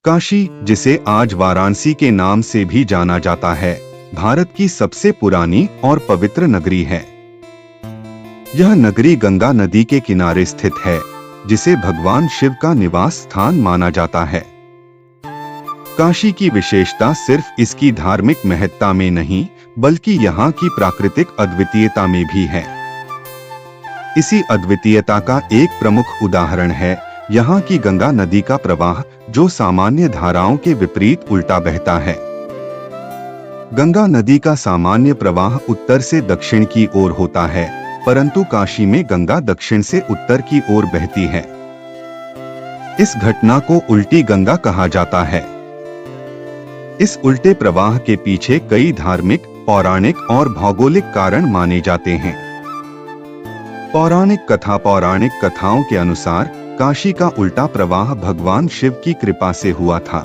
काशी, जिसे आज वाराणसी के नाम से भी जाना जाता है, भारत की सबसे पुरानी और पवित्र नगरी है। यह नगरी गंगा नदी के किनारे स्थित है, जिसे भगवान शिव का निवास स्थान माना जाता है। काशी की विशेषता सिर्फ इसकी धार्मिक महत्ता में नहीं, बल्कि यहाँ की प्राकृतिक अद्वितीयता में भी है। इसी अद्वितीयता का एक प्रमुख उदाहरण है यहाँ की गंगा नदी का प्रवाह, जो सामान्य धाराओं के विपरीत उल्टा बहता है। गंगा नदी का सामान्य प्रवाह उत्तर से दक्षिण की ओर होता है, परंतु काशी में गंगा दक्षिण से उत्तर की ओर बहती है। इस घटना को उल्टी गंगा कहा जाता है। इस उल्टे प्रवाह के पीछे कई धार्मिक, पौराणिक और भौगोलिक कारण माने जाते हैं। पौराणिक कथाओं के अनुसार काशी का उल्टा प्रवाह भगवान शिव की कृपा से हुआ था।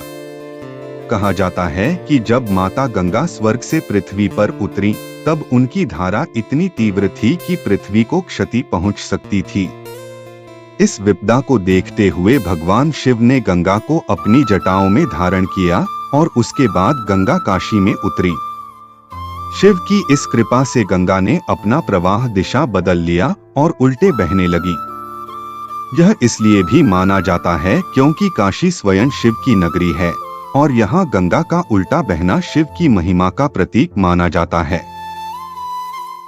कहा जाता है कि जब माता गंगा स्वर्ग से पृथ्वी पर उतरी, तब उनकी धारा इतनी तीव्र थी कि पृथ्वी को क्षति पहुंच सकती थी। इस विपदा को देखते हुए भगवान शिव ने गंगा को अपनी जटाओं में धारण किया और उसके बाद गंगा काशी में उतरी। शिव की इस कृपा से गंगा ने अपना प्रवाह दिशा बदल लिया और उल्टे बहने लगी। यह इसलिए भी माना जाता है क्योंकि काशी स्वयं शिव की नगरी है और यहाँ गंगा का उल्टा बहना शिव की महिमा का प्रतीक माना जाता है।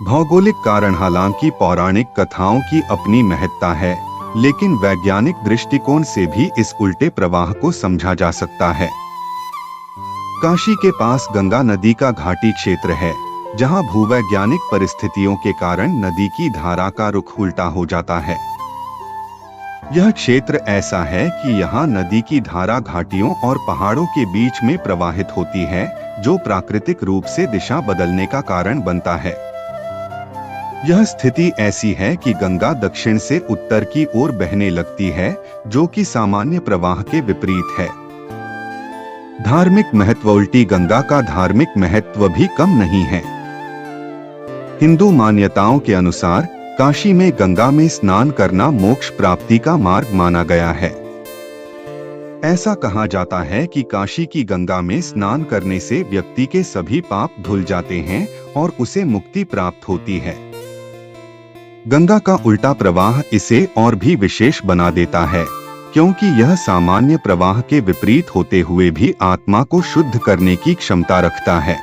भौगोलिक कारण हालांकि पौराणिक कथाओं की अपनी महत्ता है, लेकिन वैज्ञानिक दृष्टिकोण से भी इस उल्टे प्रवाह को समझा जा सकता है। काशी के पास गंगा नदी का घाटी क्षेत्र है, जहाँ भूवैज्ञानिक परिस्थितियों के कारण नदी की धारा का रुख उल्टा हो जाता है। यह क्षेत्र ऐसा है कि यहाँ नदी की धारा घाटियों और पहाड़ों के बीच में प्रवाहित होती है, जो प्राकृतिक रूप से दिशा बदलने का कारण बनता है। यह स्थिति ऐसी है कि गंगा दक्षिण से उत्तर की ओर बहने लगती है, जो कि सामान्य प्रवाह के विपरीत है। धार्मिक महत्व उल्टी गंगा का धार्मिक महत्व भी कम नहीं है। हिंदू मान्यताओं के अनुसार काशी में गंगा में स्नान करना मोक्ष प्राप्ति का मार्ग माना गया है। ऐसा कहा जाता है कि काशी की गंगा में स्नान करने से व्यक्ति के सभी पाप धुल जाते हैं और उसे मुक्ति प्राप्त होती है। गंगा का उल्टा प्रवाह इसे और भी विशेष बना देता है, क्योंकि यह सामान्य प्रवाह के विपरीत होते हुए भी आत्मा को शुद्ध करने की क्षमता रखता है।